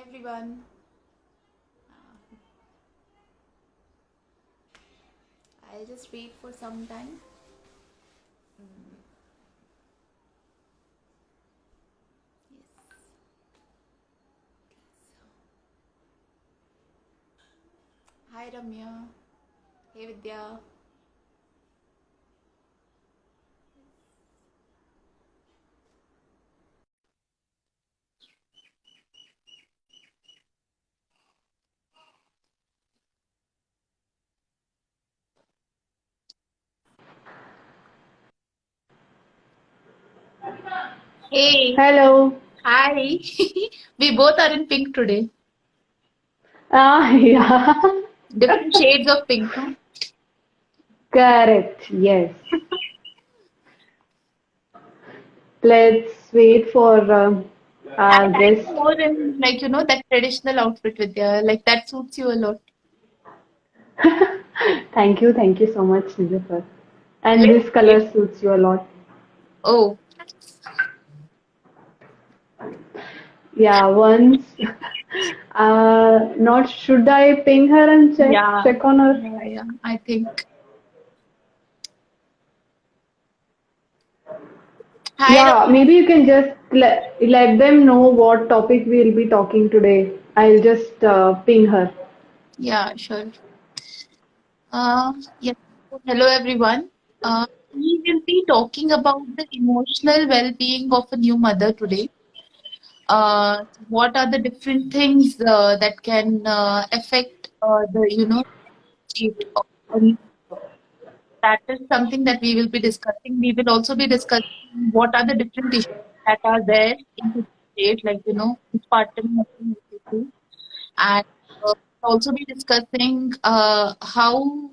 everyone. I'll just wait for some time. Yes. Hi Ramya. Hey Vidya. Hey. Hello. Hi. We both are in pink today. Yeah. Different shades of pink, no? Correct. Yes. Let's wait for our I like guest. you more in that traditional outfit Vidya. Like that suits you a lot. Thank you so much, Nilufer. And Let's this wait. color suits you a lot. Oh. Yeah, once. Not should I ping her and Yeah. check on her? Yeah. I think. Hi Yeah, Ramya. maybe you can just let them know what topic we'll be talking today. I'll just ping her. Yeah, sure. Yes. Hello, everyone. We will be talking about the emotional well-being of a new mother today. What are the different things that can affect state of a new mother? That is something that we will be discussing. We will also be discussing what are the different issues that are there in the state, postpartum nursing issues, and we'll also be discussing how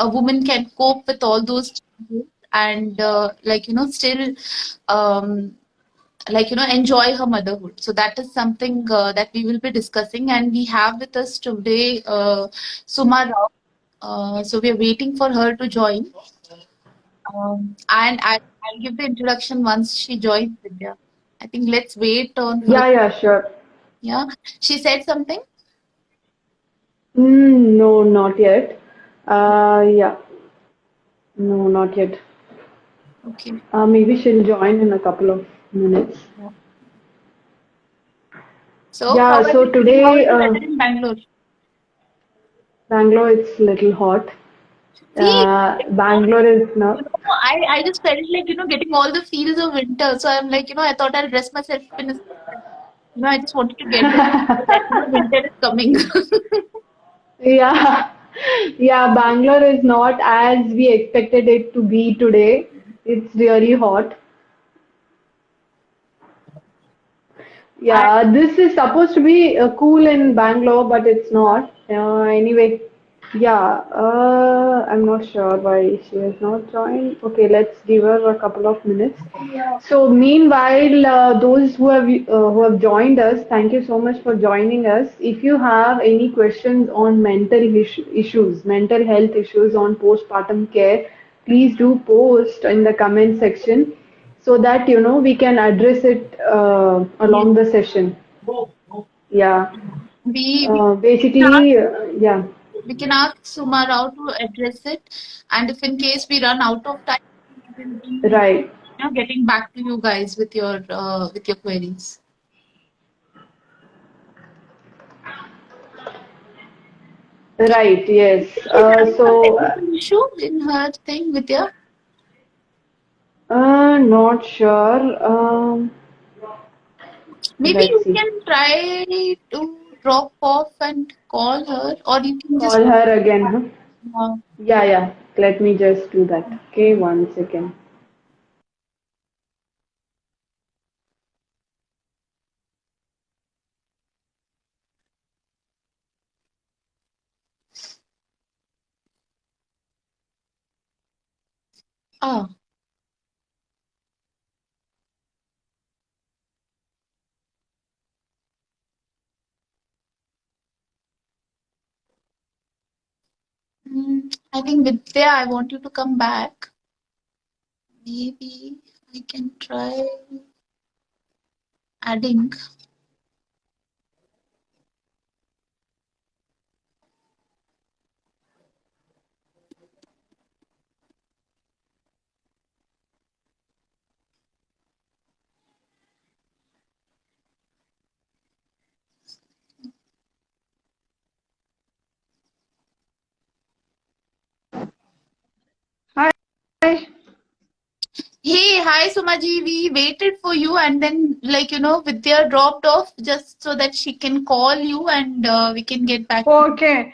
a woman can cope with all those changes and still um, enjoy her motherhood. So that is something that we will be discussing, and we have with us today Suma Rao. So we are waiting for her to join, and I'll give the introduction once she joins, Vidya. I think let's wait on her. Yeah, sure. Yeah, she said something. No, not yet. Yeah, no, not yet. Okay. Maybe she'll join in a couple of minutes. Yeah. So, how Yeah, are you so feeling? How is today, the weather in Bangalore? Bangalore, it's little hot. See, Bangalore is not. I just felt like, getting all the feels of winter. So I'm like, I thought I'll dress myself in a sweater. I just wanted to get the feel that, winter is coming. Yeah, yeah, Bangalore is not as we expected it to be today. It's really hot. I, Yeah, this is supposed to be cool in Bangalore, but it's not. Anyway, yeah, I'm not sure why she has not joined. Okay, let's give her a couple of minutes. yeah. So meanwhile, those who have joined us, thank you so much for joining us. If you have any questions on issues, mental health issues on postpartum care, please do post in the comment section so that we can address it Yes. along the session. Yeah. We can ask, Basically, yeah. we can ask Suma Rao to address it. And if in case we run out of time, we will be, Right. getting back to you guys with your queries. Right. Yes. She's having some So, technical issue in her thing, Vidya. not sure. Maybe Let's you see. can try to drop off and call her, or you can just Call her again, huh? uh, Yeah. Let me just do that. Okay, 1 second. ah. I think Vidya, I want you to come back. Maybe I can try adding. Okay, hi Sumaji. We waited for you, and then, like, Vidya dropped off just so that she can call you and we can get back. Okay.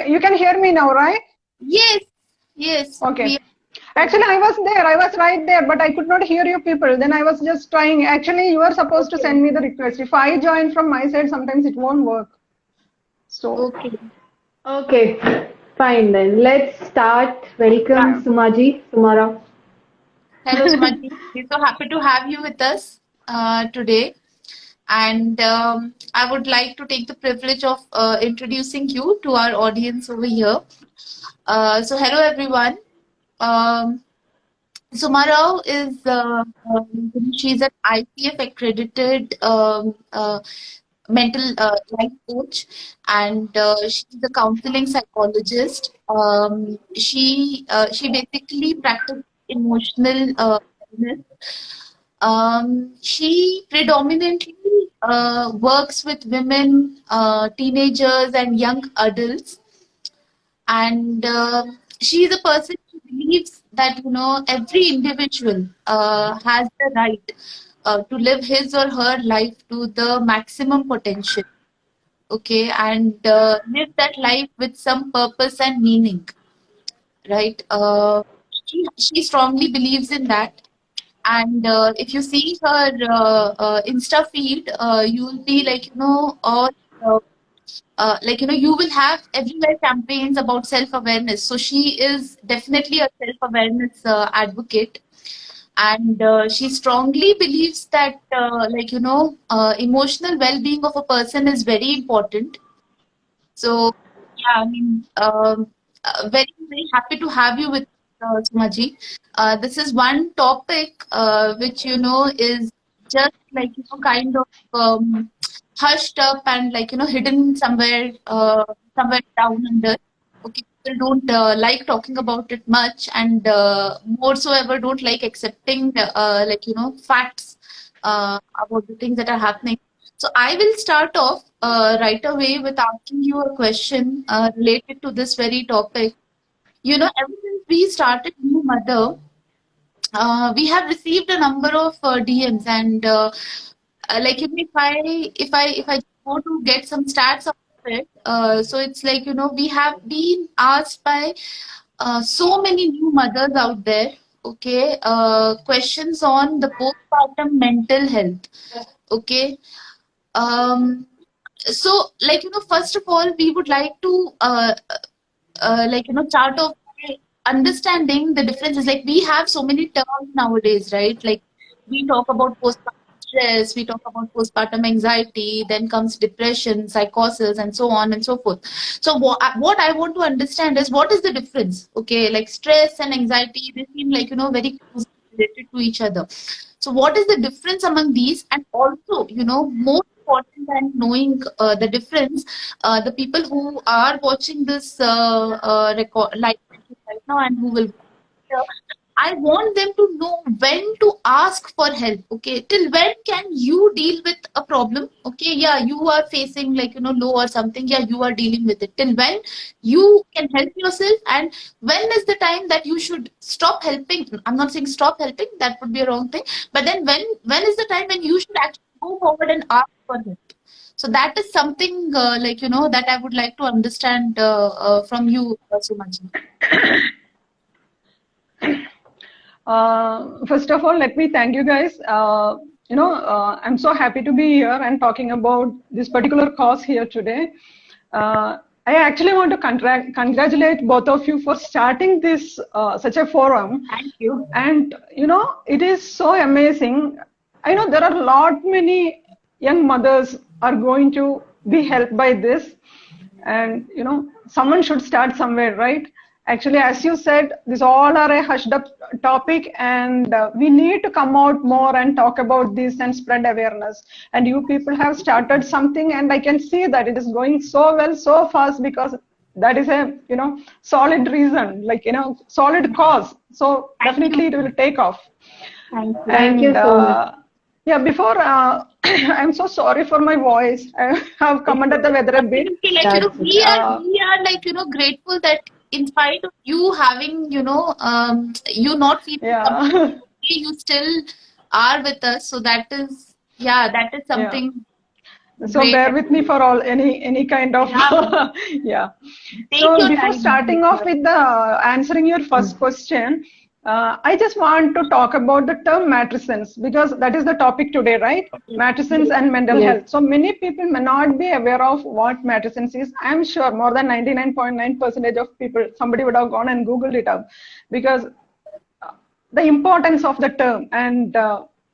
You can hear me now, right? Yes, yes. Okay. Actually, I was there. I was right there, but I could not hear you people. Then I was just trying. Actually, you are supposed to send me the request. If I join from my side, sometimes it won't work. So. Okay. Okay, fine then. Let's start. Welcome, Sumaji, Sumara. Hello, Sumaji. We're so happy to have you with us today. And I would like to take the privilege of introducing you to our audience over here. So, hello, everyone. Sumara is she's an ICF accredited mental life coach, and she's a counseling psychologist. She basically practices emotional wellness. She predominantly works with women, teenagers, and young adults. And she is a person who believes that every individual has the right to live his or her life to the maximum potential. Okay, and live that life with some purpose and meaning. Right? She strongly believes in that. And if you see her Insta feed, you'll be like, all you will have everywhere campaigns about self-awareness. So she is definitely a self-awareness advocate. And she strongly believes that, emotional well-being of a person is very important. So, yeah, I mean, very, very happy to have you with Sumaji. This is one topic which, is just like, kind of hushed up and like, hidden somewhere down under. Okay, people don't like talking about it much, and more so ever don't like accepting, facts about the things that are happening. So I will start off right away with asking you a question related to this very topic. Ever since we started New Mother, we have received a number of DMs, and like if I go to get some stats of it, so it's like we have been asked by so many new mothers out there. Okay, questions on the postpartum mental health. Okay, so, first of all, we would like to, start off by understanding the differences. Like, we have so many terms nowadays, right? Like, we talk about postpartum stress, we talk about postpartum anxiety, then comes depression, psychosis, and so on and so forth. So, what I want to understand is what is the difference? Okay, like stress and anxiety, they seem like, very closely related to each other. So, what is the difference among these? And also, more important than knowing the difference, the people who are watching this record live right now and who will, I want them to know when to ask for help. Okay, till when can you deal with a problem? Okay, yeah, you are facing like low or something. Yeah, you are dealing with it. Till when you can help yourself, and when is the time that you should stop helping? I'm not saying stop helping. That would be a wrong thing. But then when is the time when you should actually go forward and ask for help? So that is something that I would like to understand from you, Sumaji. First of all, let me thank you guys. I'm so happy to be here and talking about this particular cause here today. I actually want to congratulate both of you for starting this such a forum. Thank you. And it is so amazing. I know there are many young mothers are going to be helped by this, and someone should start somewhere, right? Actually, as you said, this all are a hushed up topic, and we need to come out more and talk about this and spread awareness. And you people have started something, and I can see that it is going so well, so fast, because that is a solid reason, like solid cause. So definitely it will take off. Thank you so much. Yeah, before I'm so sorry for my voice. I have come under the weather a bit. Like, we are like grateful that in spite of you having you not feeling you still are with us. So that is, yeah, that is Yeah. something So great. bear with me for all any kind of Yeah. yeah. Take So your before time. starting off with the answering your first question, I just want to talk about the term matrescence because that is the topic today, right? Matrescence and mental Yes. health. So many people may not be aware of what matrescence is. I'm sure more than 99.9% of people, somebody would have gone and Googled it up because the importance of the term and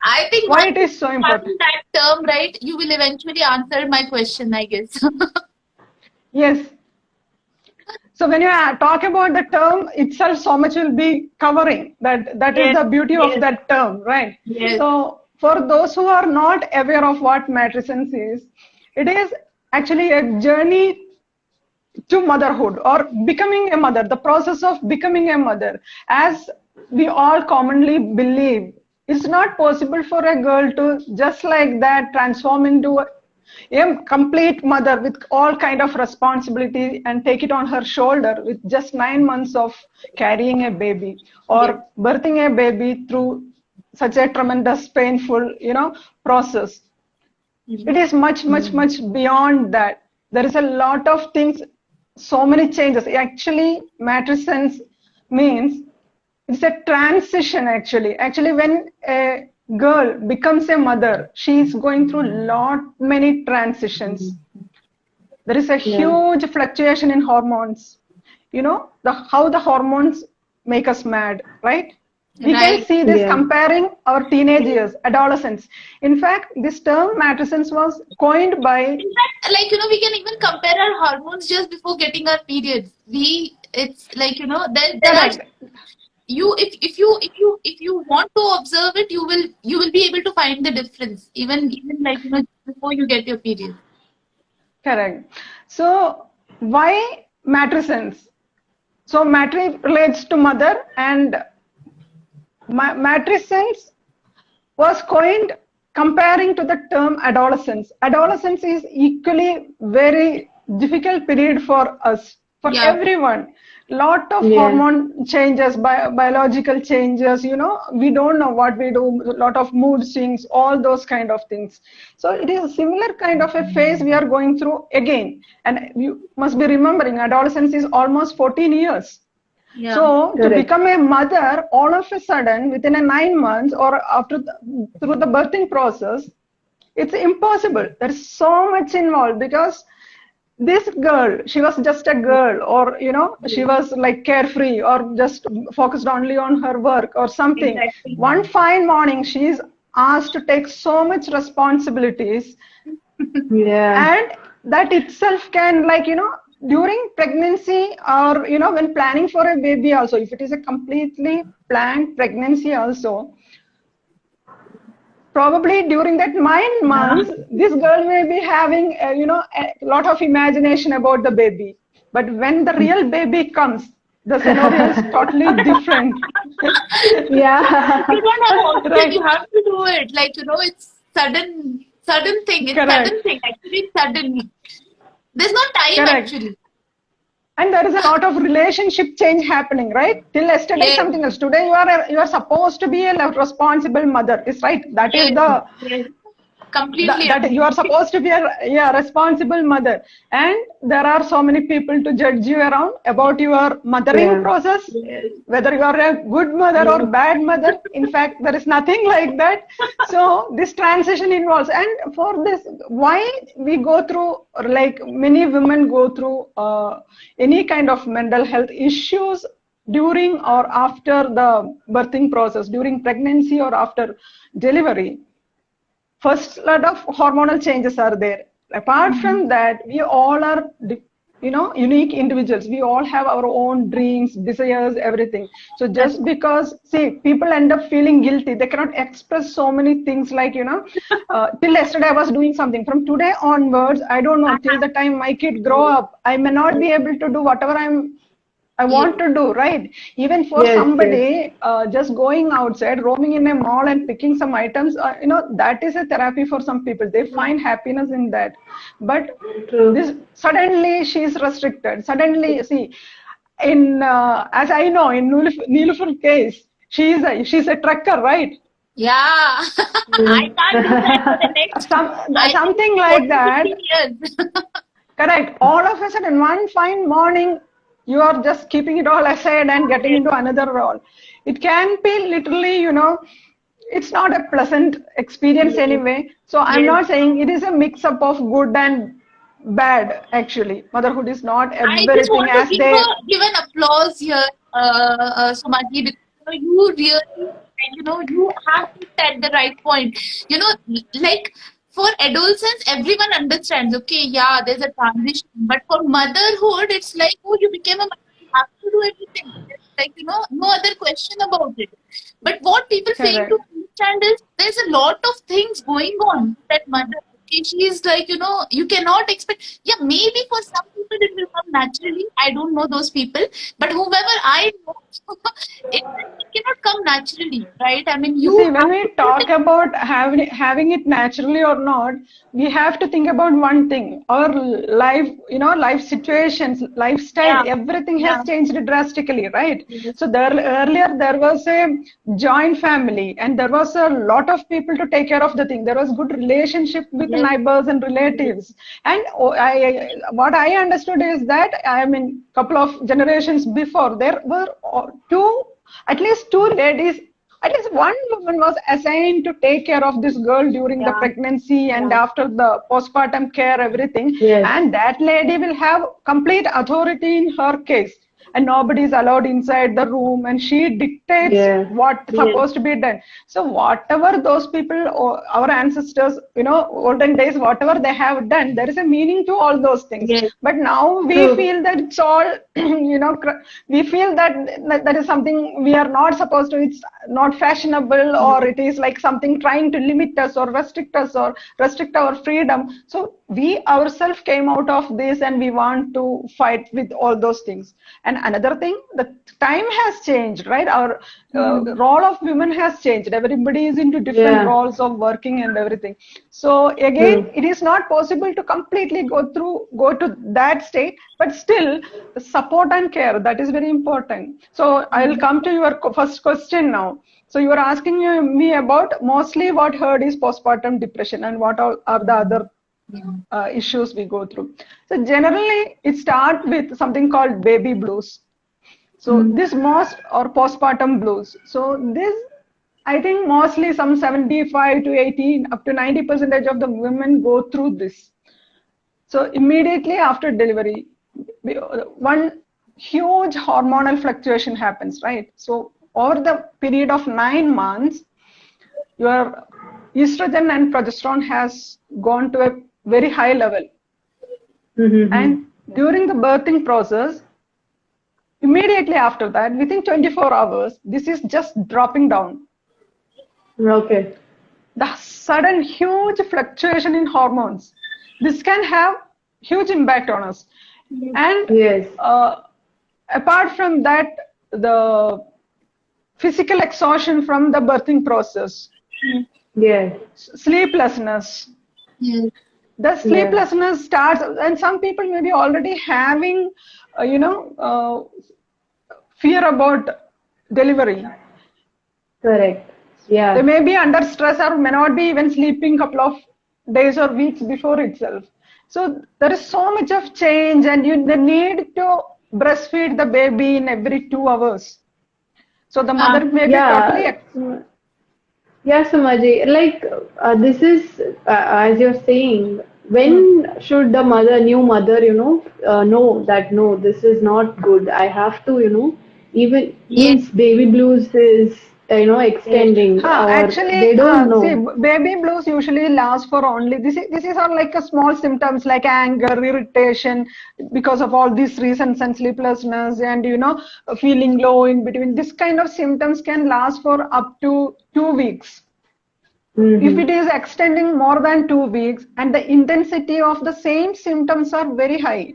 I think why once it you is so find important. that term, right, you will eventually answer my question, I guess. Yes. So when you talk about the term itself, so much will be covering. That is Yes, the beauty of yes, that term, right? yes. So for those who are not aware of what matrescence is, it is actually a journey to motherhood or becoming a mother, the process of becoming a mother. As we all commonly believe, it's not possible for a girl to just like that transform into a complete mother with all kind of responsibility and take it on her shoulder with just 9 months of carrying a baby Yes. or birthing a baby through such a tremendous painful process. It is much beyond that. There is a lot of things, so many changes. Actually, matrescence means it's a transition actually when a girl becomes a mother, she is going through lot many transitions. There is a Yeah. huge fluctuation in hormones. How the hormones make us mad, right? We can Right. see this Yeah. comparing our teenage years, adolescence. In fact, this term matrescence was coined by In fact, like, we can even compare our hormones just before getting our periods. It's like, there are correct, if you want to observe it, you will be able to find the difference, even like, before you get your period. correct. So why matrescence? So matri relates to mother and matrescence was coined comparing to the term adolescence. Adolescence is equally very difficult period for us, for Yeah. everyone. Lot of Yeah. hormone changes, biological changes, we don't know what we do, lot of mood swings, all those kind of things. So it is a similar kind of a phase we are going through again. And you must be remembering adolescence is almost 14 years. Yeah. So to Correct. become a mother, all of a sudden, within a 9 months or through the birthing process, it's impossible. There's so much involved because this girl, she was just a girl, or she was like carefree or just focused only on her work or something. Exactly. One fine morning, she is asked to take so much responsibilities Yeah. and that itself can during pregnancy or when planning for a baby also, if it is a completely planned pregnancy also, probably during that 9 months this girl may be having a lot of imagination about the baby, but when the real baby comes, the scenario is totally different. Yeah. You don't have option. Right. You have to do it. Like, it's sudden thing. It's Correct. sudden thing. Actually, it's sudden. There's no time Correct. actually. And there is a lot of relationship change happening, right? Till yesterday Yes. something else, today you are supposed to be a responsible mother, is right? That is Yes. the Yes. Completely that you are agree. supposed to be a responsible mother, and there are so many people to judge you around about your mothering Yeah. process, Yes. whether you are a good mother or bad mother. In fact, there is nothing like that. So this transition involves, and for this, why we go through, like many women go through any kind of mental health issues during or after the birthing process, during pregnancy or after delivery. First, lot of hormonal changes are there. Apart from that, we all are unique individuals. We all have our own dreams, desires, everything. So just because, see, people end up feeling guilty, they cannot express so many things like till yesterday I was doing something, from today onwards I don't know, till the time my kid grow up I may not be able to do whatever I want to do, right? Even for Yes, somebody just going outside, roaming in a mall and picking some items, that is a therapy for some people. They find happiness in that. But True. this suddenly she is restricted. Suddenly, see, in as I know, in Nilufar case, she's a trucker, right? Yeah. I can't do that for the next, I think, Something like 40, that. 50 years. Correct. All of a sudden, one fine morning, you are just keeping it all aside and getting into another role. It can be literally, it's not a pleasant experience anyway. So I'm Yes. not saying it is a mix up of good and bad, actually. Motherhood is not I just everything want to as they. give an applause here, Sumaji, because you really, you have to set the right point. Like for adolescence, everyone understands. Okay, yeah, there's a transition, but for motherhood, it's like, oh, you became a mother, you have to do everything. There's like no other question about it. But what people fail to Correct. understand is there's a lot of things going on with that mother. Okay, she is like, you cannot expect. Yeah, maybe for some people it will come naturally. I don't know those people, but whomever I know, it cannot come naturally, right? I mean, you See, when have to we put talk about having it naturally or not, we have to think about one thing. Our life, life situations, lifestyle, yeah, everything yeah, has changed drastically, right? yes, So earlier there was a joint family and there was a lot of people to take care of the thing. There was good relationship with yes, neighbors and yes, relatives. And what I understood is that, I mean, couple of generations before, there were at least two ladies, at least one woman was assigned to take care of this girl during the yeah, pregnancy and yeah, after the postpartum care, everything. Yes. And that lady will have complete authority in her case. And nobody is allowed inside the room, and she dictates Yeah. what's yes, supposed to be done. So whatever those people, or our ancestors, olden days, whatever they have done, there is a meaning to all those things. yes, But now we True. feel that it's all, we feel that is something we are not supposed to. It's not fashionable, or it is like something trying to limit us or restrict our freedom. So we ourselves came out of this, and we want to fight with all those things. And another thing, the time has changed, right? Our role of women has changed. Everybody is into different Yeah. roles of working and everything. So again, True. it is not possible to completely go to that state, but still the support and care, that is very important. So I'll come to your first question now. So you are asking me about mostly what heard is postpartum depression and what are the other issues we go through. So generally, it starts with something called baby blues. So this or postpartum blues. So this, I think mostly some 75 to 18 up to 90% of the women go through this. So immediately after delivery, one huge hormonal fluctuation happens, right? So over the period of 9 months, your estrogen and progesterone has gone to a very high level. Mm-hmm. And during the birthing process, immediately after that, within 24 hours, this is just dropping down. Okay. The sudden huge fluctuation in hormones, this can have huge impact on us. And Yes. apart from that, the physical exhaustion from the birthing process, Yes. sleeplessness. yes, The sleeplessness starts, and some people may be already having, fear about delivery. Correct. They Yeah. may be under stress or may not be even sleeping couple of days or weeks before itself. So there is so much of change, and they need to breastfeed the baby in every 2 hours. So the mother may be totally. Yeah. Yeah, Samaji, like this is as you're saying, when should the new mother, know that no, this is not good. I have to, even yes, means baby blues is, extending, or they Actually, don't see, know. baby blues usually last for only, this is all like a small symptoms like anger, irritation, because of all these reasons, and sleeplessness, and feeling low in between. This kind of symptoms can last for up to 2 weeks. If it Mm-hmm. is extending more than 2 weeks and the intensity of the same symptoms are very high,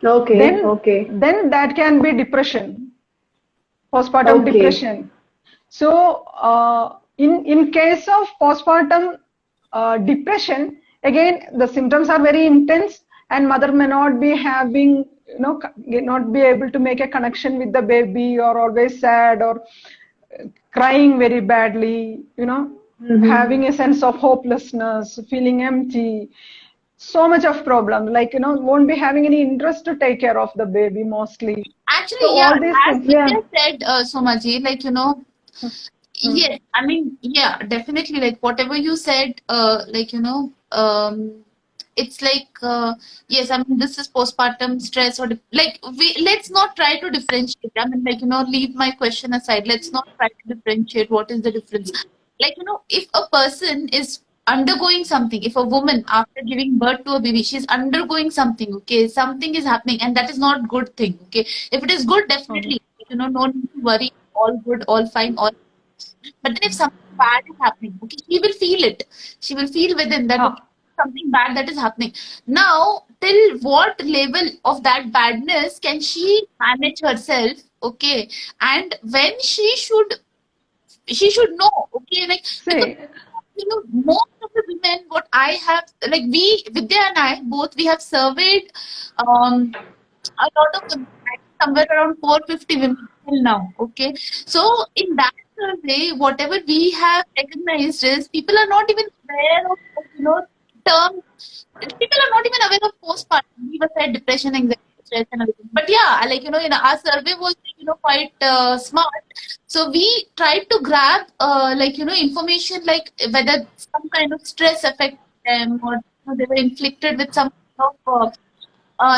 Okay, then okay, then that can be depression, postpartum okay. depression. So, in case of postpartum depression, again the symptoms are very intense, and mother may not be having, not be able to make a connection with the baby, or always sad, or crying very badly, Mm-hmm. having a sense of hopelessness, feeling empty, so much of problem, like, won't be having any interest to take care of the baby mostly. So Actually, yeah, all these as things. Yeah. Vidya said, Somaji, like, yes, I mean, yeah, definitely, like, whatever you said, like, it's like, yes, I mean, this is postpartum stress or, like, let's not try to differentiate. I mean, like, leave my question aside. Let's not try to differentiate what is the difference. Like, if a person is undergoing something, if a woman, after giving birth to a baby, she's undergoing something, okay, something is happening, and that is not good thing, okay. If it is good, definitely, no need to worry, all good, all fine, all. But then if something bad is happening, okay, she will feel it. She will feel within that, okay, Huh. something bad that is happening. Now, till what level of that badness can she manage herself, okay? And when she should know, okay, like, because See, most of the women, what I have, like, Vidya and I both, we have surveyed a lot of women, like, somewhere around 450 women till now. Okay, so in that survey, whatever we have recognized is people are not even aware of term. People are not even aware of postpartum. We were said depression, anxiety, stress, and everything. But yeah, like our survey was quite smart. So we tried to grab like information like whether some kind of stress affected them or they were inflicted with some kind of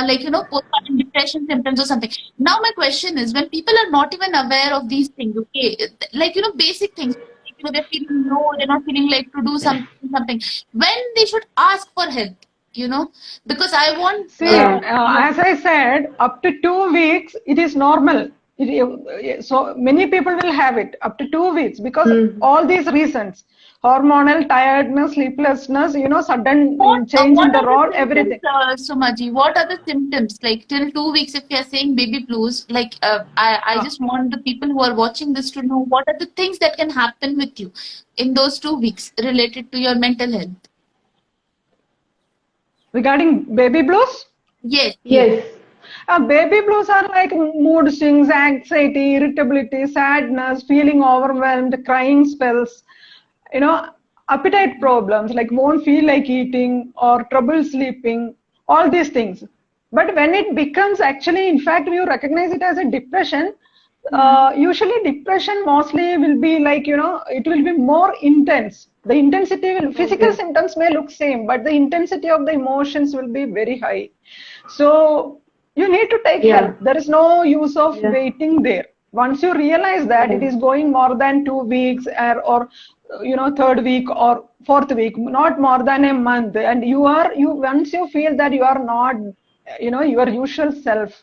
like postpartum depression symptoms or something. Now my question is, when people are not even aware of these things, okay, like basic things, they're feeling low, they're not feeling like to do something, when they should ask for help, because I want see, Yeah. as I said, up to 2 weeks, it is normal. So many people will have it up to 2 weeks because Mm. all these reasons, hormonal tiredness, sleeplessness, sudden change in what the are the rod, symptoms, everything. Sumaji? What are the symptoms? Like till 2 weeks, if you are saying baby blues, like I Uh, just want the people who are watching this to know what are the things that can happen with you in those 2 weeks related to your mental health. Regarding baby blues, Yes, yes. Yes. baby blues are like mood swings, anxiety, irritability, sadness, feeling overwhelmed, crying spells, you know, appetite problems like won't feel like eating or trouble sleeping, all these things. But when it becomes actually, in fact, you recognize it as a depression. Usually, depression mostly will be like, it will be more intense. The intensity will, physical Okay. symptoms may look same, but the intensity of the emotions will be very high. So you need to take Yeah. help. There is no use of Yeah. waiting there. Once you realize that it Yeah. is going more than 2 weeks or third week or fourth week, not more than a month, and you once you feel that you are not, your usual self,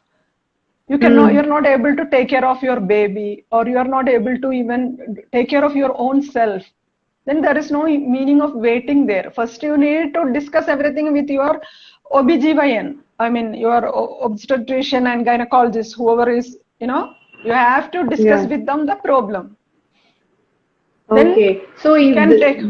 Mm. you're not able to take care of your baby or you are not able to even take care of your own self, then there is no meaning of waiting there. First you need to discuss everything with your OBGYN, I mean your obstetrician and gynecologist, whoever is, you have to discuss Yeah. with them the problem, then Okay. So if can take.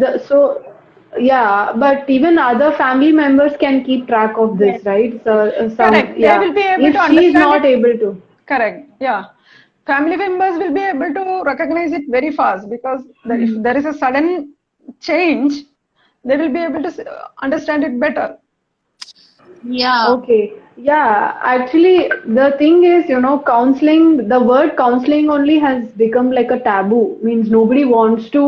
yeah, but even other family members can keep track of Yes, this, right? So some, correct, they yeah. will be able If to she is understand not it. able to. Correct. Yeah. Family members will be able to recognize it very fast because if Mhm. there is a sudden change, they will be able to understand it better. Yeah. Okay. Yeah, actually, the thing is, counseling, the word counseling only has become like a taboo. Means nobody wants to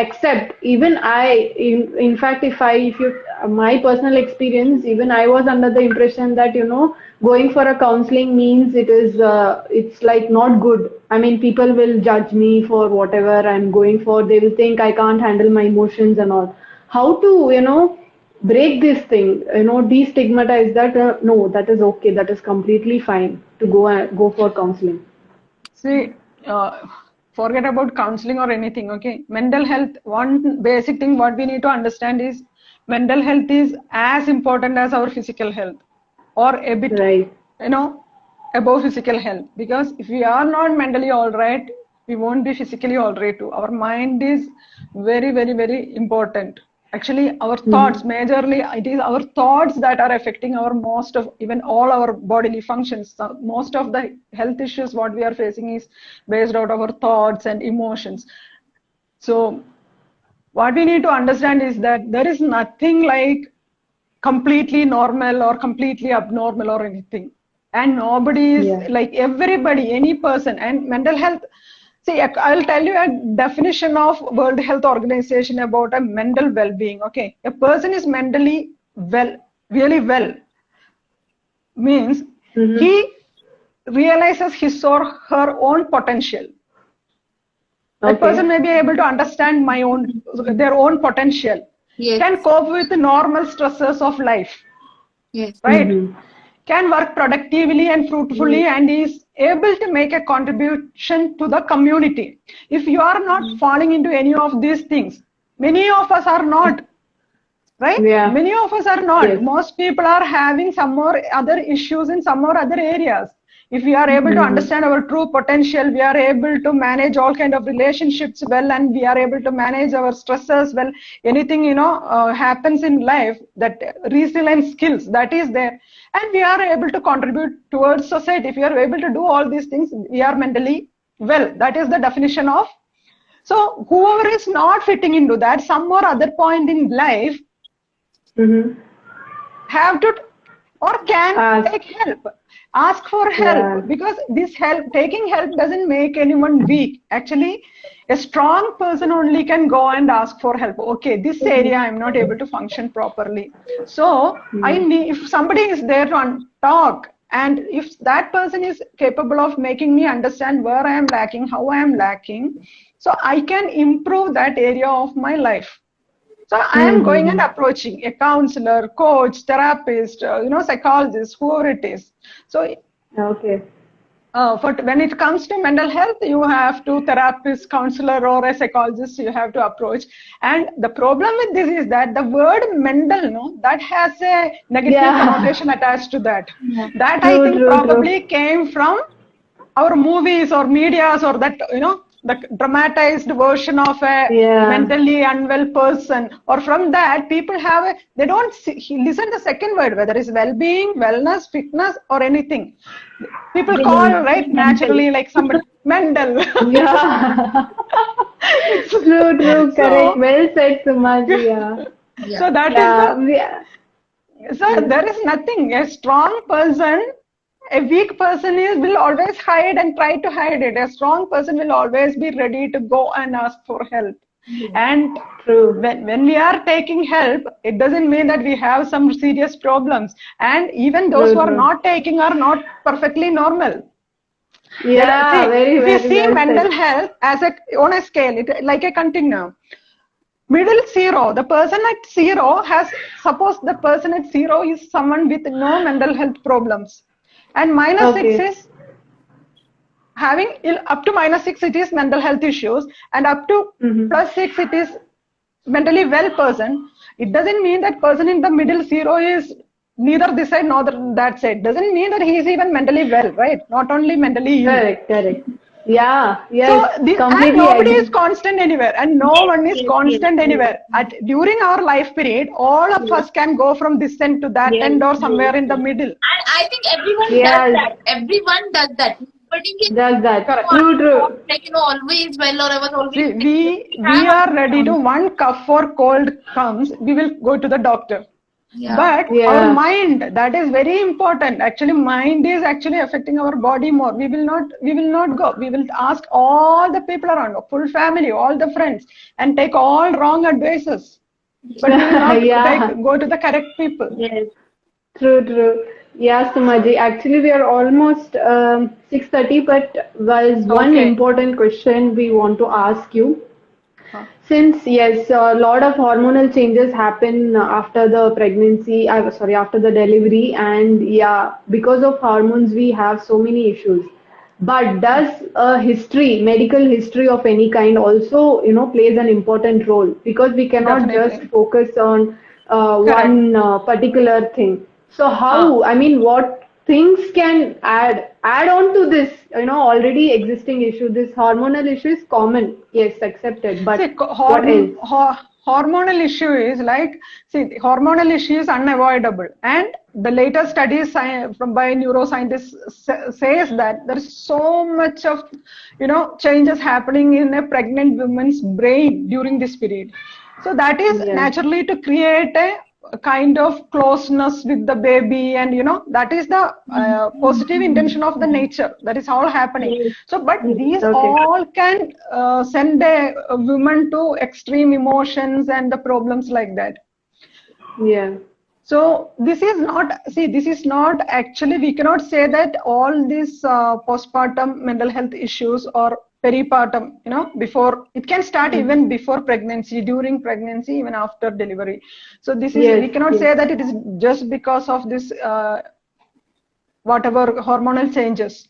accept. Even I, in fact, if you, my personal experience, even I was under the impression that, going for a counseling means it's like not good. I mean, people will judge me for whatever I'm going for. They will think I can't handle my emotions and all. How to, break this thing, destigmatize that. No, that is okay, that is completely fine to go for counseling. See, forget about counseling or anything, okay? Mental health, one basic thing what we need to understand is mental health is as important as our physical health or a bit, Right. you know, above physical health. Because if we are not mentally all right, we won't be physically all right too. Our mind is very, very, very important. Actually, our thoughts, majorly, it is our thoughts that are affecting our most of, even all our bodily functions. So most of the health issues what we are facing is based out of our thoughts and emotions. So what we need to understand is that there is nothing like completely normal or completely abnormal or anything. And nobody is Yeah. like everybody, any person, and mental health. See, I'll tell you a definition of World Health Organization about a mental well-being. Okay, a person is mentally well, really well, means Mm-hmm. he realizes his or her own potential. That person Okay. may be able to understand their own potential, Yes. can cope with the normal stresses of life, Yes. right? Mm-hmm. Can work productively and fruitfully and is able to make a contribution to the community. If you are not falling into any of these things, many of us are not, right? Yeah. Many of us are not. Yes. Most people are having some more other issues in some more other areas. If we are able to understand our true potential, we are able to manage all kind of relationships well, and we are able to manage our stresses well. Anything happens in life, that resilience skills that is there, and we are able to contribute towards society. If we are able to do all these things, we are mentally well. That is the definition of. So whoever is not fitting into that, some or other point in life, Mm-hmm. have to or can Ask. take help, ask for help, Yeah. because this help, taking help doesn't make anyone weak. Actually, a strong person only can go and ask for help. Okay, this area I'm not able to function properly, so I need, if somebody is there to talk, and if that person is capable of making me understand where I am lacking, how I am lacking, so I can improve that area of my life. So I am going and approaching a counselor, coach, therapist, psychologist, whoever it is. So Okay. when it comes to mental health, you have to therapist, counselor, or a psychologist you have to approach. And the problem with this is that the word mental, no, that has a negative connotation attached to that. Yeah. That I True, think true, probably true. came from our movies or medias, or that the dramatized version of a Yeah. mentally unwell person, or from that people have they don't listen the second word, whether it's well-being, wellness, fitness, or anything. People They call, just right, feel mental. naturally, like somebody mental. Yeah. It's, True, true, correct. so Well said, Sumaji. Yeah. Yeah. so that is Yeah. the So Yes. there is nothing. A strong person, a weak person will always hide and try to hide it. A strong person will always be ready to go and ask for help. And True. when we are taking help, it doesn't mean that we have some serious problems. And even those True, who are true. not taking are not perfectly normal. Yeah, very, If you very see well mental said. health as on a scale, like a continuum. Middle zero, the person at zero suppose the person at zero is someone with no mental health problems. And -6 Okay. is having, up to -6 it is mental health issues, and up to +6 it is mentally well person. It doesn't mean that person in the middle zero is neither this side nor that side. Doesn't mean that he is even mentally well, right? Not only mentally ill. Correct, correct. Yeah, So yes, and completely nobody is agree. constant anywhere, and no Yes, one is yes, yes, constant yes, anywhere. During our life period, all of yes, us can go from this end to that yes, end or yes, somewhere in the yes. middle. And I think everyone does Yes, that. Everyone does that. Nobody is, does that. Correct. True, true. like, always well, or I was always See, sick. We we have are ups and ready to, downs. one cough or cold comes, we will go to the doctor. Yeah. But our Yeah. mind, that is very important. Actually, mind is actually affecting our body more. We will not go. We will ask all the people around, full family, all the friends, and take all wrong advices. But we will not Yeah. go to the correct people. Yes. True, true. Yeah, Sumaji. Actually, we are almost 6:30, but there's one Okay. important question we want to ask you. Huh. Since, yes, a lot of hormonal changes happen after the pregnancy, sorry, after the delivery, and yeah, because of hormones, we have so many issues. But does a history, medical history of any kind also, plays an important role? Because we cannot just Definitely. focus on Correct. one particular thing. So Huh. how, I mean, what things can add on to this, already existing issue? This hormonal issue is common, yes, accepted, See, but what else? hormonal issue is like, see, the hormonal issue is unavoidable, and the latest studies from by neuroscientists says that there is so much of changes happening in a pregnant woman's brain during this period. So that is naturally to create a kind of closeness with the baby, and that is the positive intention of the nature. That is all happening. So, but these all can send a woman to extreme emotions and the problems like that. Yeah. So this is not actually, we cannot say that all these postpartum mental health issues or peripartum, before, it can start even before pregnancy, during pregnancy, even after delivery. So this is, we cannot say that it is just because of this whatever hormonal changes.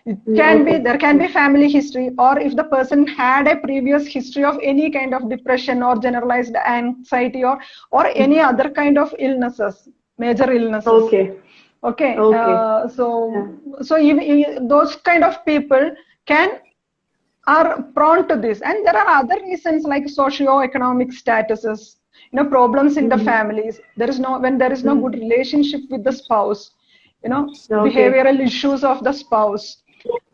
It can be, there can be family history, or if the person had a previous history of any kind of depression or generalized anxiety or any other kind of illnesses, major illnesses. Okay. So even those kind of people are prone to this, and there are other reasons like socio-economic statuses, problems in the families. When there is no good relationship with the spouse, behavioral issues of the spouse.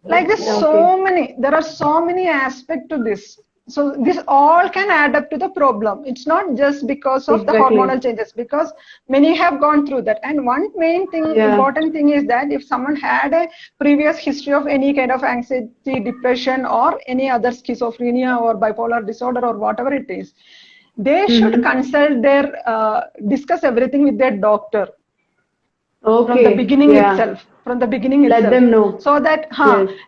Like there's there are so many aspects to this. So this all can add up to the problem. It's not just because of the hormonal changes, because many have gone through that. And one main thing, important thing is that if someone had a previous history of any kind of anxiety, depression, or any other schizophrenia or bipolar disorder or whatever it is, they should consult discuss everything with their doctor. From the beginning itself. Let them know. So that,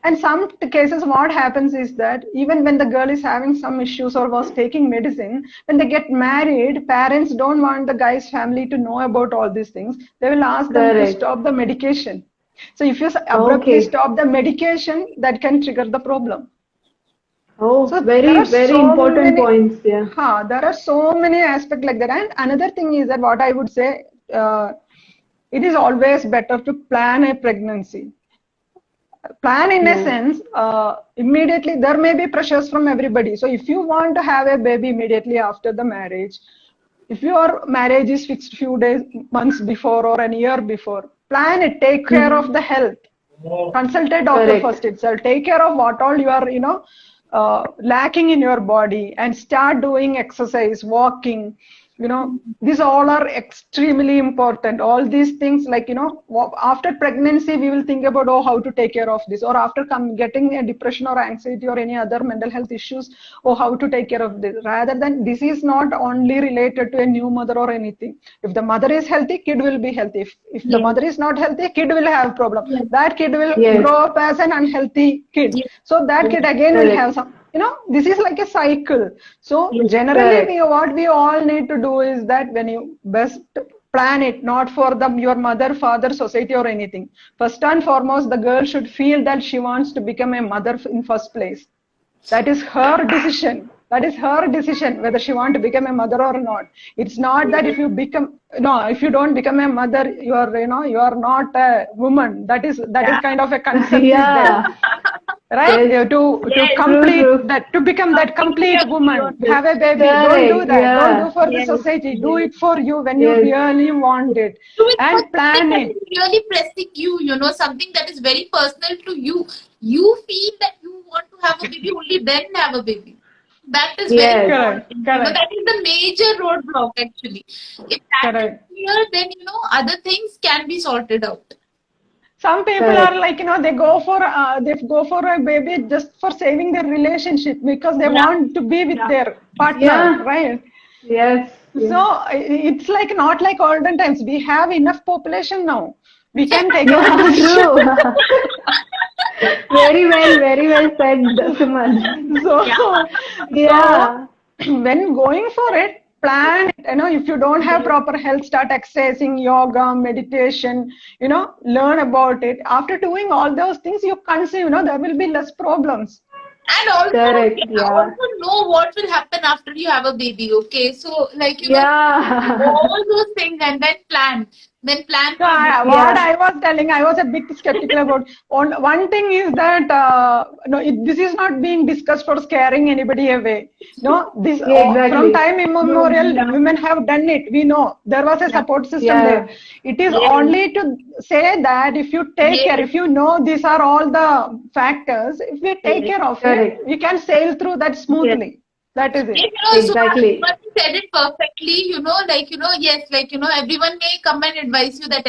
and some cases what happens is that even when the girl is having some issues or was taking medicine, when they get married, parents don't want the guy's family to know about all these things. They will ask them to stop the medication. So if you abruptly stop the medication, that can trigger the problem. Oh, so very important points. Yeah. There are so many aspects like that. And another thing is that what I would say, it is always better to plan a pregnancy. Plan in a sense, immediately there may be pressures from everybody. So if you want to have a baby immediately after the marriage, if your marriage is fixed few days, months before or a year before, plan it, take care of the health. Consult a doctor first itself. Take care of what all you are, lacking in your body, and start doing exercise, walking. These all are extremely important. All these things, like, after pregnancy, we will think about, how to take care of this, or after getting a depression or anxiety or any other mental health issues, how to take care of this. Rather than, this is not only related to a new mother or anything. If the mother is healthy, kid will be healthy. If the mother is not healthy, kid will have problem. That kid will grow up as an unhealthy kid. So that kid again will have some. This is like a cycle. So generally, what we all need to do is that when you best plan it, not for your mother, father, society or anything. First and foremost, the girl should feel that she wants to become a mother in first place. That is her decision. Whether she wants to become a mother or not. It's not that if you don't become a mother, you are not a woman. That is kind of a concept. Right? To complete that, to become that complete woman, have a baby. Don't do that. Don't do for the society. Do it for you when you really want it. Do it and plan it. Really pressing you, something that is very personal to you. You feel that you want to have a baby, only then have a baby. That is very important. That is the major roadblock actually. If that is clear, then other things can be sorted out. Some people are like, they go for a baby just for saving their relationship because they want to be with their partner, right? Yes. So it's like not like olden times. We have enough population now. We can take care of it. True. Very well said, Suman. So when going for it, plan it. If you don't have proper health, start exercising, yoga, meditation, learn about it. After doing all those things, you conceive, there will be less problems. And also, also know what will happen after you have a baby, okay? So, like, all those things, and then plan. then plan No, for it. what I was telling, I was a bit skeptical about. One thing is that no, this is not being discussed for scaring anybody away. No, this Yeah, from exactly. time immemorial, Yeah. women have done it. We know there was a support system Yeah. there. It is Yes. only to say that if you take care, Yes. if you know these are all the factors, if we take Yes. care of Correct. it, we can sail through that smoothly. That is Yes, it. Exactly. But you said it perfectly, yes, everyone may come and advise you that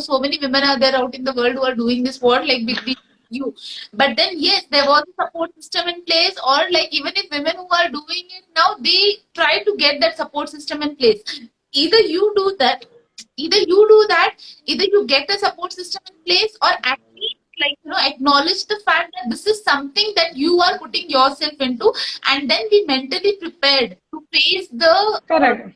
so many women are there out in the world who are doing this work, like with you. But then, yes, there was a support system in place, or like even if women who are doing it now, they try to get that support system in place. Either you do that, either you do that, either you get the support system in place, or at least acknowledge the fact that this is something that you are putting yourself into, and then be mentally prepared to face Correct.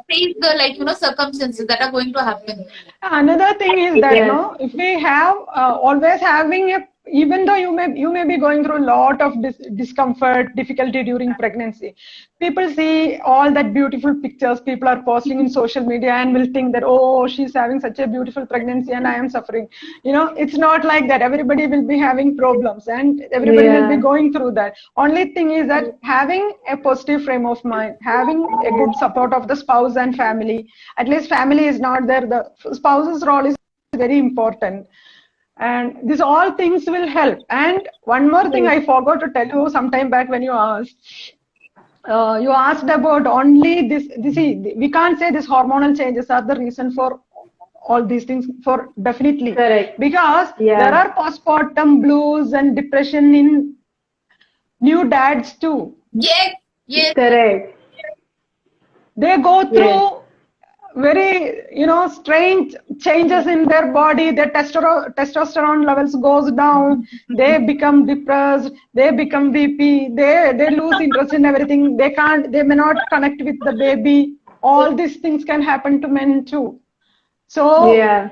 the circumstances that are going to happen. Another thing is that Yes. no, if we have always having a, even though you may be going through a lot of discomfort, difficulty during pregnancy, people see all that beautiful pictures people are posting in social media and will think that, oh, she's having such a beautiful pregnancy and I am suffering. It's not like that. Everybody will be having problems and everybody will be Yeah. going through that. Only thing is that having a positive frame of mind, having a good support of the spouse and family. At least family is not there. The spouse's role is very important. And these all things will help. And one more thing I forgot to tell you some time back when you asked. You asked about only this. We can't say these hormonal changes are the reason for all these things. For definitely, Correct. because Yeah. there are postpartum blues and depression in new dads too. Yes, yes, Correct. They go through Yes. very strange changes in their body. Their testosterone levels goes down, they become depressed, they become VP, they lose interest in everything, they may not connect with the baby. All these things can happen to men too. So Yeah.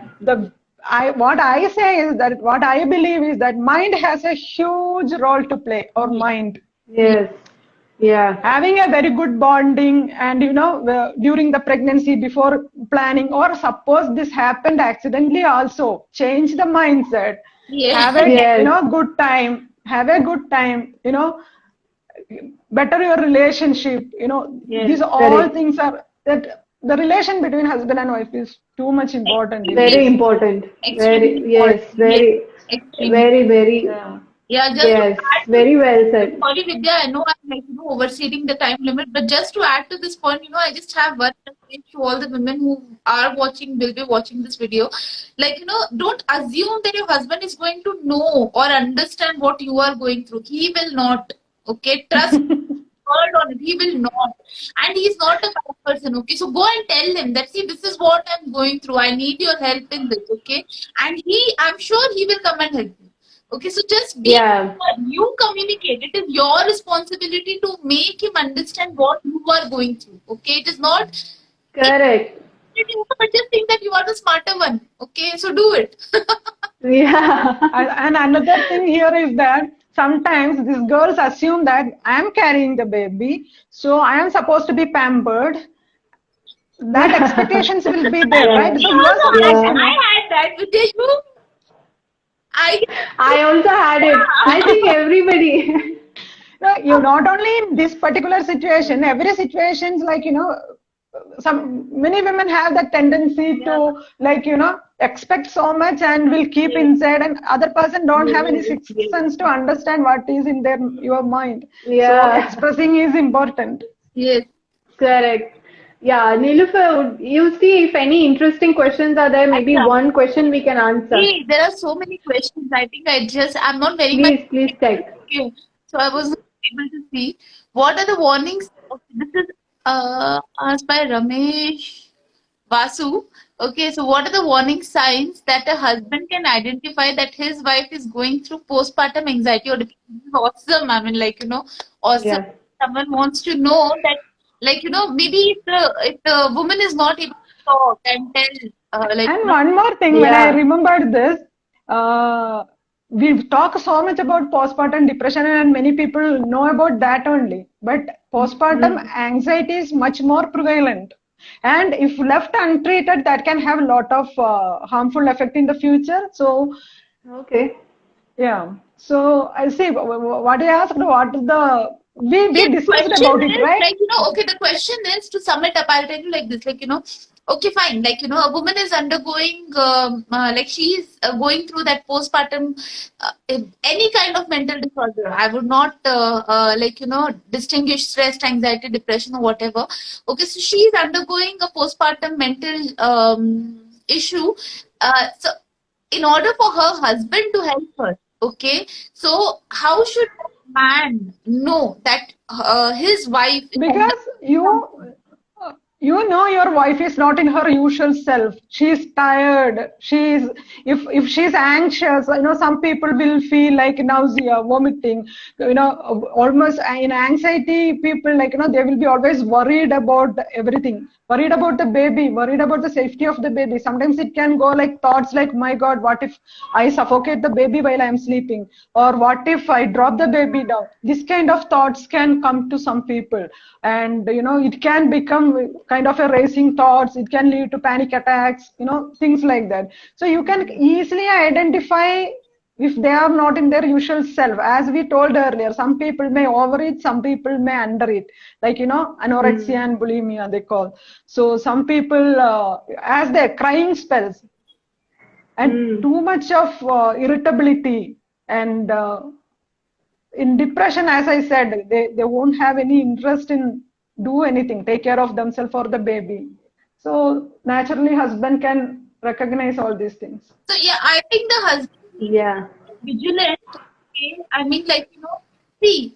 what I say is that, what I believe is that mind has a huge role to play, or mind. Yes. Yeah. Having a very good bonding, and during the pregnancy, before planning, or suppose this happened accidentally also, change the mindset. yes. Have a Yes. good time, better your relationship. Yes. These all Correct. things are that the relation between husband and wife is too much important. Very important. Very, Extremely yes, important. very, Extremely. very, Yeah. Yeah, just to yes, add to very well said. sorry, Vidya, I know I'm overstating the time limit, but just to add to this point, I just have one message to all the women who are watching, will be watching this video. Don't assume that your husband is going to know or understand what you are going through. He will not. Okay, trust word on it. He will not. And he's not a bad person. Okay, so go and tell him that, see, this is what I'm going through. I need your help in this. Okay, and I'm sure he will come and help you. Okay, so just be Yeah. you communicate. It is your responsibility to make him understand what you are going through. Okay, it is not. Correct. But just think that you are the smarter one. Okay, so do it. Yeah. And another thing here is that sometimes these girls assume that I am carrying the baby, so I am supposed to be pampered. That expectations will be there, Yeah. right? So you are supposed to I know. had that with you. I I also had it. I think everybody. No, you not only in this particular situation, every situation is like, many women have that tendency to expect so much and will keep inside, and other person don't have any sixth sense to understand what is in your mind. So Yeah. expressing is important. yes. Correct. Yeah, Nilufer, you see if any interesting questions are there, maybe Acha. one question we can answer. See, there are so many questions. I think I'm not very much. Please check. Okay. So I was not able to see what are the warnings. Okay, this is asked by Ramesh Vasu. Okay, so what are the warning signs that a husband can identify that his wife is going through postpartum anxiety or depression? This is awesome. I mean, awesome. Yeah. Someone wants to know that, maybe if the woman is not able to talk and tell, And one more thing, when I Yeah. remembered this, we talk so much about postpartum depression, and many people know about that only. But postpartum anxiety is much more prevalent. and if left untreated, that can have a lot of harmful effect in the future. So Okay. yeah, so I see what I asked, what is the we Yeah, the discussed question about it, is right? like, okay, the question is to sum it up, I'll tell you like this, like, okay, fine, like, a woman is undergoing, like, she's going through that postpartum, any kind of mental disorder. I would not, like, distinguish stress, anxiety, depression, or whatever. Okay, so she's undergoing a postpartum mental issue. So, in order for her husband to help her, okay, so how should a man know that his wife is under Because you know your wife is not in her usual self. She's tired. She's if she's anxious, some people will feel like nausea, vomiting, almost in anxiety, people like, they will be always worried about everything, worried about the baby, worried about the safety of the baby. Sometimes it can go like thoughts like, my God, what if I suffocate the baby while I'm sleeping? Or what if I drop the baby down? This kind of thoughts can come to some people. And, it can become kind of a racing thoughts. It can lead to panic attacks, things like that. So you can easily identify if they are not in their usual self. As we told earlier, some people may overeat, some people may undereat, like, anorexia and bulimia, they call. So some people, as their crying spells, and too much of irritability, and in depression, as I said, they won't have any interest in do anything, take care of themselves or the baby. So naturally, husband can recognize all these things. so yeah, I think the husband Yeah. vigilant. Okay? I mean, like, see,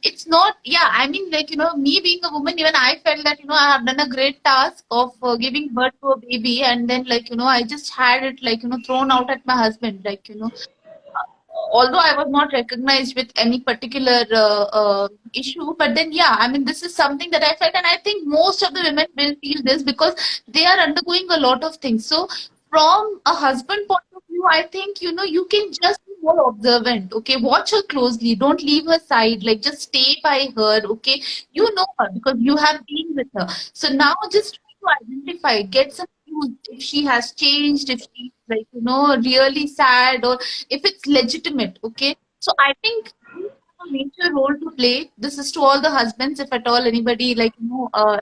it's not, yeah, I mean, like, me being a woman, even I felt that, I have done a great task of giving birth to a baby, and then, like, I just had it, like, thrown out at my husband, like, although I was not recognized with any particular issue, but then, yeah, I mean, this is something that I felt, and I think most of the women will feel this because they are undergoing a lot of things. So, from a husband point of view, I think, you can just be more observant, okay? Watch her closely, don't leave her side, like, just stay by her, okay? You know her because you have been with her. So, now just try to identify, get some clues if she has changed, if she's, like, really sad, or if it's legitimate, okay? So I think we have a major role to play. This is to all the husbands, if at all anybody, like,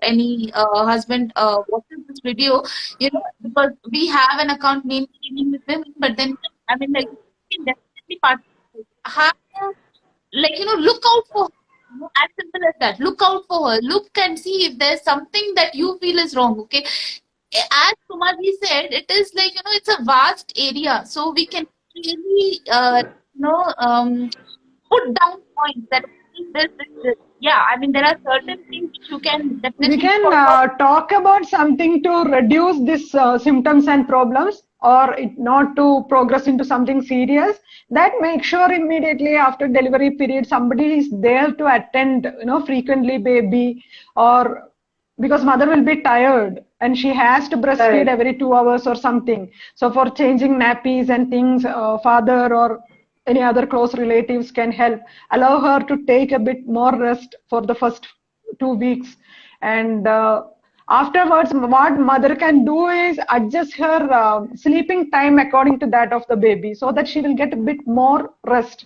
any husband watches this video, because we have an account name streaming with women, but then, I mean, like, you can definitely participate. Have, like, look out for her. As simple as that. Look out for her. Look and see if there's something that you feel is wrong, okay? As Kumarji said, it is like, it's a vast area. So we can really, put down points that this. Yeah, I mean, there are certain things which you can We definitely can follow. talk about something to reduce these symptoms and problems, or it not to progress into something serious. That make sure immediately after delivery period somebody is there to attend, frequently baby, or because mother will be tired and she has to breastfeed Right. every 2 hours or something. So for changing nappies and things, father or any other close relatives can help. Allow her to take a bit more rest for the first 2 weeks. And afterwards, what mother can do is adjust her sleeping time according to that of the baby so that she will get a bit more rest.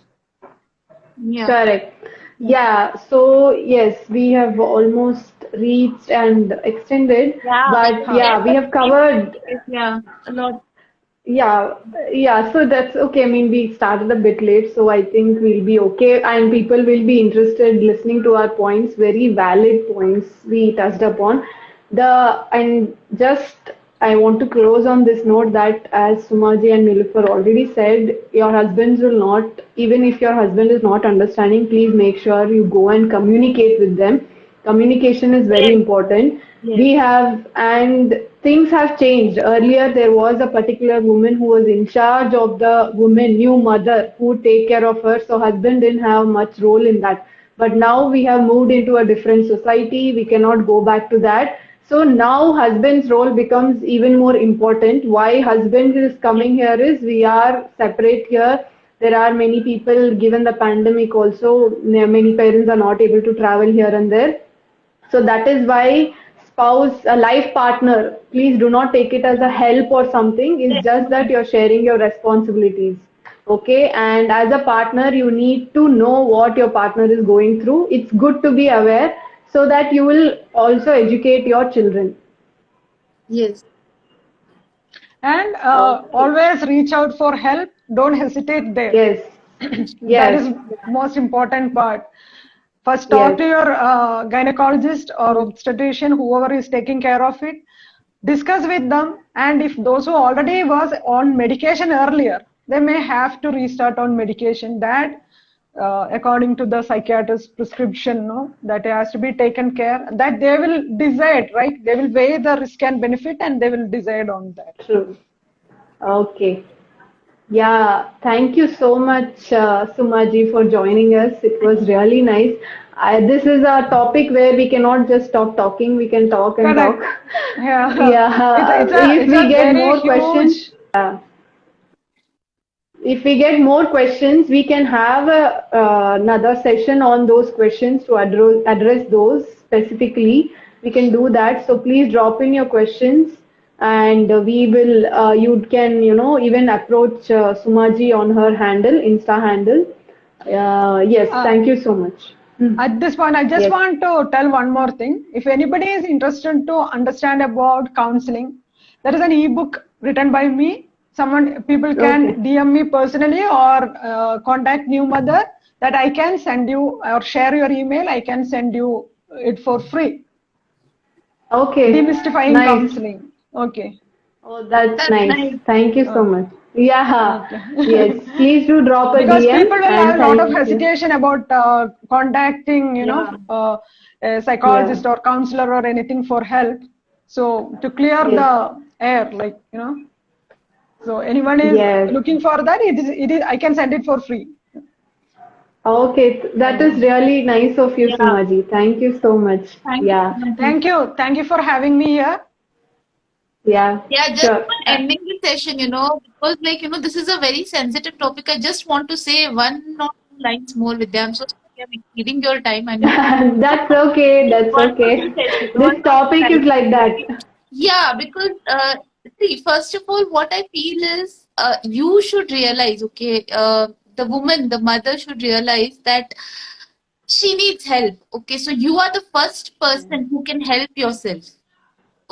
Yeah. Correct. Yeah, so yes, we have almost reached and extended, Yeah, but we yeah, we have covered. yeah, a lot. Yeah, yeah, so that's okay. I mean, we started a bit late, so I think we'll be okay, and people will be interested listening to our points, very valid points we touched upon. And just I want to close on this note that as Sumaji and Nilufar already said, your husbands will not, even if your husband is not understanding, please make sure you go and communicate with them. Communication is very Yes, important. yes. We have, and things have changed. Earlier, there was a particular woman who was in charge of the woman, new mother, who would take care of her. So husband didn't have much role in that. But now we have moved into a different society. We cannot go back to that. So now husband's role becomes even more important. Why husband is coming here is we are separate here. There are many people, given the pandemic also, many parents are not able to travel here and there. So that is why spouse, a life partner, please do not take it as a help or something. It's just that you're sharing your responsibilities. Okay, and as a partner, you need to know what your partner is going through. It's good to be aware so that you will also educate your children. Yes. And Okay. always reach out for help. Don't hesitate there. Yes. That is Yes. most important part. First, talk Yes. to your gynecologist or obstetrician, whoever is taking care of it. Discuss with them, and if those who already was on medication earlier, they may have to restart on medication. That, according to the psychiatrist's prescription, no, that has to be taken care. That they will decide, right? They will weigh the risk and benefit, and they will decide on that. True. Okay. Yeah, thank you so much, Sumaji, for joining us. It was really nice. This is a topic where we cannot just stop talking, we can talk and talk. Correct. Yeah. Yeah, if It's we a get very more questions, huge. if we get more questions, we can have another session on those questions to address those specifically. We can do that. So please drop in your questions, and we will. You can, even approach Sumaji on her handle, Insta handle. Yes, thank you so much. At this point, I just Yes. want to tell one more thing. If anybody is interested to understand about counseling, there is an ebook written by me. People can Okay. DM me personally or contact New Mother, that I can send you or share your email. I can send you it for free. Okay. Demystifying Nice. counseling. Okay. Oh, that's That's nice. nice. Thank you so much. Yeah. Okay. Yes. Please do drop a Because DM people will have and a lot of thank you. hesitation about contacting, Yeah. a psychologist or counselor or anything for help. So to clear Yes. the air, so anyone is Yes. looking for that, it is, I can send it for free. Okay. That is really nice of you, Yeah. Sumaji. Thank you so much. Thank you, Yeah. Sumaji. Thank you for having me here. Yeah. Yeah, just Sure. for ending the session, because this is a very sensitive topic. I just want to say one or two lines more with them. I'm so sorry I'm exceeding your time. I mean, That's okay. That's one or okay. two sessions, one This or two topic is lines. like that. Yeah, because see, first of all, what I feel is you should realize, okay, the woman, the mother should realize that she needs help. Okay, so you are the first person who can help yourself.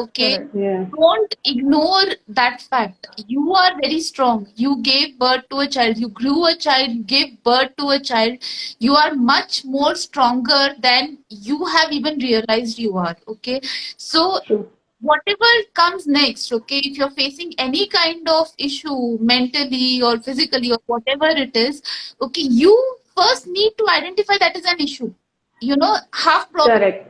Okay, Correct. Yeah. don't ignore that fact. You are very strong. You gave birth to a child, you grew a child, you gave birth to a child. You are much more stronger than you have even realized you are. Okay, so True. whatever comes next, okay, if you're facing any kind of issue mentally or physically or whatever it is, okay, you first need to identify that is an issue. Correct.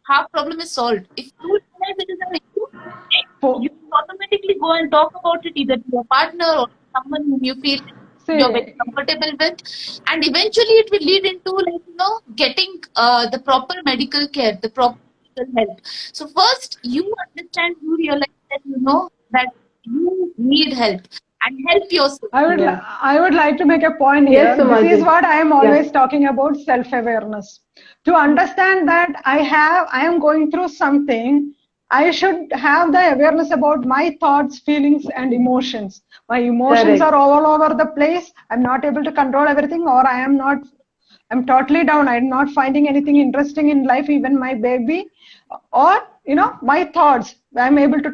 Half problem is solved. If you realize it is an issue, then For, you automatically go and talk about it either to your partner or someone whom you feel you're very see, comfortable with, and eventually it will lead into getting the proper medical care, the proper medical help. So first you understand, you realize that that you need help and help yourself. Yeah. I would like to make a point Yes, here. This is Sumaji. what I am Yeah. always talking about, self-awareness. To understand that I am going through something, I should have the awareness about my thoughts, feelings, and emotions. My emotions Correct. are all over the place. I'm not able to control everything, or I'm totally down. I'm not finding anything interesting in life, even my baby, or my thoughts. I'm able to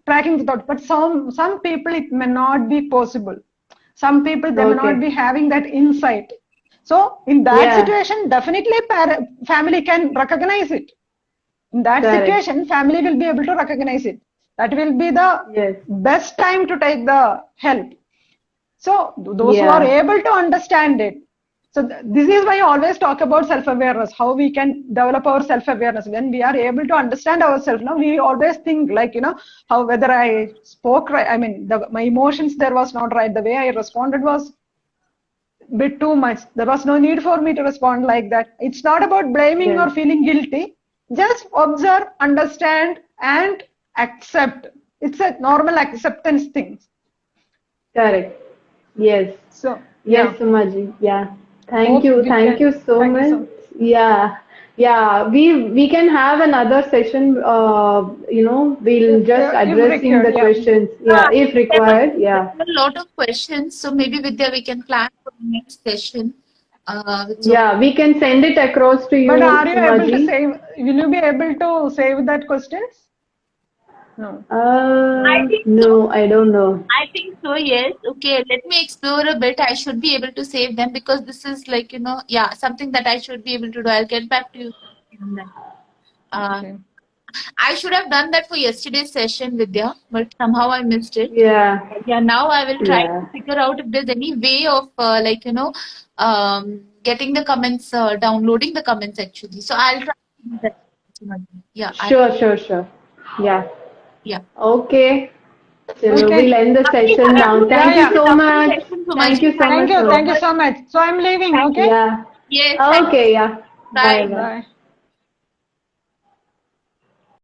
tracking the thought, but some people it may not be possible. Some people they may not Okay. be having that insight. So in that Yeah. situation, definitely family can recognize it. In that Correct. situation, family will be able to recognize it. That will be the Yes. best time to take the help. So those who are Yeah. able to understand it. So this is why I always talk about self-awareness, how we can develop our self-awareness. When we are able to understand ourselves, now we always think like, how whether I spoke right, I mean, my emotions there was not right. The way I responded was bit too much. There was no need for me to respond like that. It's not about blaming Yes. or feeling guilty. Just observe, understand, and accept. It's a normal acceptance thing. Correct. Yes. So Yes, yeah. Sumaji. Yeah. Thank Hope you. we Thank can. you so Thank you much. so much. Yeah. Yeah, we can have another session. We'll just If addressing required, the yeah. questions. Yeah, if required. There Yeah, were a lot of questions, so maybe Vidya, we can plan for the next session. So yeah, we can send it across to But you, are you able to Umaji. save? Will you be able to save that questions? No. I think so. No, I don't know. I think so, yes. Okay, let me explore a bit. I should be able to save them because this is like, yeah, something that I should be able to do. I'll get back to you on that. Uh, Okay. I should have done that for yesterday's session, Vidya, but somehow I missed it. Yeah, Yeah, now I will try to yeah. figure out if there's any way of getting the comments, downloading the comments actually. So I'll try to do that. Yeah, Sure. Yeah. yeah. Okay. So Okay. we'll end the Lovely session having now. you. Thank you Yeah. so Lovely much. session, Thank Sumaji. you so Thank Thank much you you. so Thank for. you much. so much. So I'm leaving. Thank you. Okay. Yeah. Yes, thank you. Okay, yeah. Bye. Bye bye. Bye.